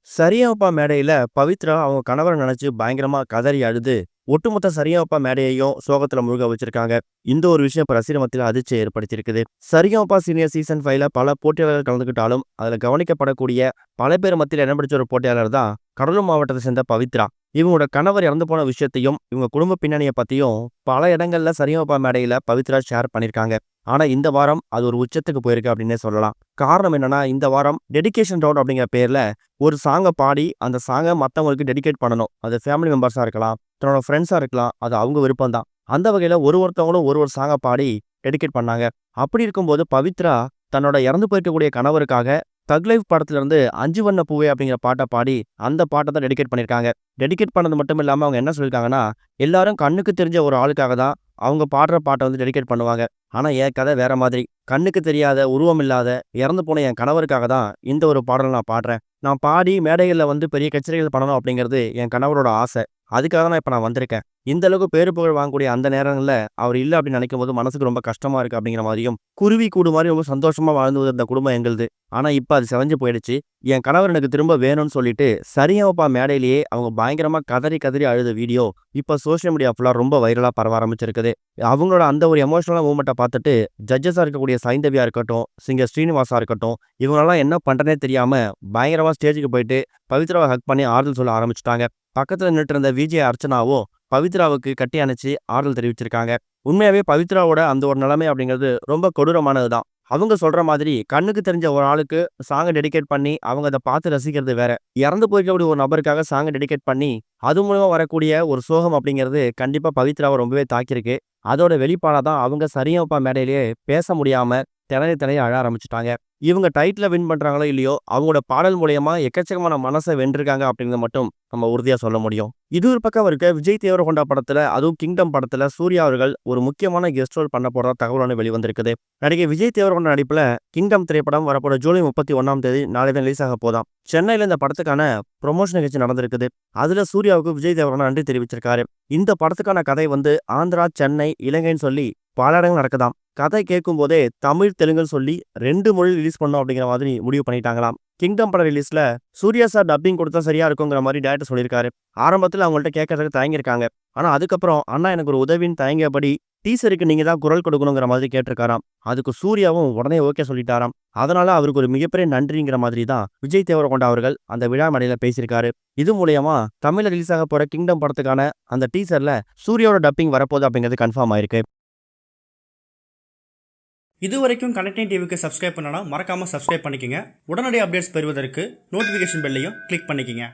சரிகமபா மேடையில பவித்ரா அவங்க கணவர நெனச்சு பயங்கரமா கதறி அழுது, ஒட்டுமொத்த சரிகமபா மேடையையும் சோகத்துல முழுக வச்சிருக்காங்க. இந்த ஒரு விஷயம் இப்ப ரசிகர் மத்தியில அதிர்ச்சிய ஏற்படுத்தியிருக்குது. சரிகமபா சீனியர் சீசன் 5ல பல போட்டியாளர்கள் கலந்துக்கிட்டாலும், அதுல கவனிக்கப்படக்கூடிய பல பேர் மத்தியில இடம் பிடிச்ச ஒரு போட்டியாளர் தான் கடலூர் மாவட்டத்த சேர்ந்த பவித்ரா. இவங்களோட கணவர் இறந்து போன விஷயத்தையும், இவங்க குடும்ப பின்னணிய பத்தியும் பல இடங்கள்ல சரிகமபா மேடையில பவித்ரா ஷேர் பண்ணியிருக்காங்க. ஆனா இந்த வாரம் அது ஒரு உச்சத்துக்கு போயிருக்கு அப்படின்னே சொல்லலாம். காரணம் என்னன்னா, இந்த வாரம் டெடிகேஷன் ரவுண்ட் அப்படிங்கிற பேர்ல ஒரு சாங்க பாடி, அந்த சாங்க மத்தவங்களுக்கு டெடிகேட் பண்ணணும். அது ஃபேமிலி மெம்பர்ஸா இருக்கலாம், தன்னோட ஃபிரெண்ட்ஸா இருக்கலாம். அது அவங்க விருப்பம் தான். அந்த வகையில ஒருத்தவங்களும் ஒரு சாங்க பாடி டெடிகேட் பண்ணாங்க. அப்படி இருக்கும்போது பவித்ரா தன்னோட இறந்து போயிருக்கக்கூடிய கணவருக்காக தக் லைஃப் படத்துல இருந்து "அஞ்சு வண்ண பூவே" அப்படிங்கிற பாட்ட பாடி, அந்த பாட்ட தான் டெடிகேட் பண்ணியிருக்காங்க. டெடிகேட் பண்ணது மட்டும் இல்லாம அவங்க என்ன சொல்லியிருக்காங்கன்னா, எல்லாரும் கண்ணுக்கு தெரிஞ்ச ஒரு ஆளுக்காக தான் அவங்க பாடுற பாட்ட வந்து டெடிகேட் பண்ணுவாங்க. ஆனா என் கதை வேற மாதிரி. கண்ணுக்கு தெரியாத, உருவம் இல்லாத, இறந்து போன என் கணவருக்காக தான் இந்த ஒரு பாடல நான் பாடுறேன். நான் பாடி மேடைகள்ல வந்து பெரிய கச்சேரிகள் பண்ணணும் அப்படிங்கிறது என் கணவரோட ஆசை. அதுக்காக தான் இப்ப நான் வந்திருக்கேன். இந்த அளவுக்கு பேரு புகழ் வாங்கக்கூடிய அந்த நேரங்கள்ல அவர் இல்ல அப்படின்னு நினைக்கும்போது மனசுக்கு ரொம்ப கஷ்டமா இருக்கு அப்படிங்கிற மாரியும், குருவி கூடு மாரி ரொம்ப சந்தோஷமா வாழ்ந்து வந்த குடும்பம் எங்களுது. ஆனா இப்ப அது சிதைஞ்சு போயிடுச்சு. என் கணவர் எனக்கு திரும்ப வேணும்னு சொல்லிட்டு சரிகமபா மேடையிலேயே அவங்க பயங்கரமா கதறி கதறி அழுத வீடியோ இப்ப சோசியல் மீடியா ஃபுல்லா ரொம்ப வைரலா பரவ ஆரம்பிச்சிருக்குது. அவங்களோட அந்த ஒரு எமோஷனலான மூவ்மெண்ட்ட பார்த்துட்டு ஜட்ஜஸா இருக்கக்கூடிய சைந்தவியா இருக்கட்டும், சிங்கர் ஸ்ரீனிவாசா இருக்கட்டும், இவங்கலாம் என்ன பண்றதுன்னே தெரியாம பயங்கரமா ஸ்டேஜ்க்கு போயிட்டு பவித்ராவ ஹக் பண்ணி ஆறுதல் சொல்ல ஆரம்பிச்சுட்டாங்க. பக்கத்துல நின்னுட்டு இருந்த விஜே அர்ச்சனாவும் பவித்ராவுக்கு கட்டி அணைச்சு ஆறுதல் தெரிவிச்சிருக்காங்க. உண்மையாவே பவித்ராவோட அந்த ஒரு நிலைமை அப்படிங்கிறது ரொம்ப கொடூரமானது தான். அவங்க சொல்ற மாதிரி கண்ணுக்கு தெரிஞ்ச ஒரு ஆளுக்கு சாங்க டெடிகேட் பண்ணி அவங்க அத பார்த்து ரசிக்கிறது வேற. இறந்து போயிருக்கக்கூடிய ஒரு நபருக்காக சாங்க டெடிகேட் பண்ணி, அது மூலமா வரக்கூடிய ஒரு சோகம் அப்படிங்கிறது கண்டிப்பா பவித்ராவ ரொம்பவே தாக்கியிருக்கு. அதோட வெளிப்பாடா தான் அவங்க சரிகமபா மேடையிலேயே பேச முடியாம திணறி திணறி அழ ஆரம்பிச்சுட்டாங்க. இவங்க டைட்டில வின் பண்றாங்களோ இல்லையோ, அவங்களோட பாடல் மூலியமா எக்கச்சக்கமான மனச வென்றிருக்காங்க அப்படிங்கிறத மட்டும் நம்ம உறுதியா சொல்ல முடியும். இது ஒரு பக்கம் இருக்க, விஜய் தேவரகொண்டா படத்துல, அதுவும் கிங்டம் படத்துல சூர்யா அவர்கள் ஒரு முக்கியமான கெஸ்ட் ரோல் பண்ண போறதா தகவல் ஒண்ணு வெளிவந்திருக்குது. நடிகை விஜய் தேவரகொண்டா நடிப்புல கிங்டம் திரைப்படம் வரப்போற ஜூலை 31ஆம் தேதி நாளை தான் ரிலீஸ் ஆக போதாம். சென்னையில இந்த படத்துக்கான ப்ரமோஷன் நிகழ்ச்சி நடந்திருக்குது. அதுல சூர்யாவுக்கு விஜய் தேவரகொண்டா நன்றி தெரிவிச்சிருக்காரு. இந்த படத்துக்கான கதை வந்து ஆந்திரா, சென்னை, இலங்கைன்னு சொல்லி பல இடங்கள் நடக்குதாம். கதை கேட்கும்போதே தமிழ், தெலுங்குன்னு சொல்லி 2 மொழியில் ரிலீஸ் பண்ணணும் அப்படிங்கிற மாதிரி முடிவு பண்ணிட்டாங்களாம். கிங்டம் பட ரிலீஸ்ல சூர்யா சார் டப்பிங் கொடுத்தா சரியா இருக்குங்கிற மாரி டைரக்டர் சொல்லியிருக்காரு. ஆரம்பத்துல அவங்கள்ட்ட கேட்கறதுக்கு தயங்கியிருக்காங்க. ஆனா அதுக்கப்புறம் அண்ணா எனக்கு ஒரு உதவின்னு தயங்கியபடி டீசருக்கு நீங்க தான் குரல் கொடுக்கணுங்கிற மாதிரி கேட்டிருக்காராம். அதுக்கு சூர்யாவும் உடனே ஓகே சொல்லிட்டாராம். அதனால அவருக்கு ஒரு மிகப்பெரிய நன்றிங்கிற மாதிரி தான் விஜய் தேவரகொண்டா அவர்கள் அந்த விழா மேடையில பேசியிருக்காரு. இது மூலியமா தமிழ்ல ரிலீஸ் ஆக போற கிங்டம் படத்துக்கான அந்த டீசர்ல சூர்யாவோட டப்பிங் வரப்போகுது அப்படிங்கிறது கன்ஃபார்ம் ஆயிருக்கு. இதுவரைக்கும் கனெக்டிங் டிவிக்கு சப்ஸ்கிரைப் பண்ணனா மறக்காம சப்ஸ்கிரைப் பண்ணிக்கங்க. உடனடி அப்டேட்ஸ் பெறுவதற்கு நோட்டிஃபிகேஷன் பெல்லையும் கிளிக் பண்ணிக்கங்க.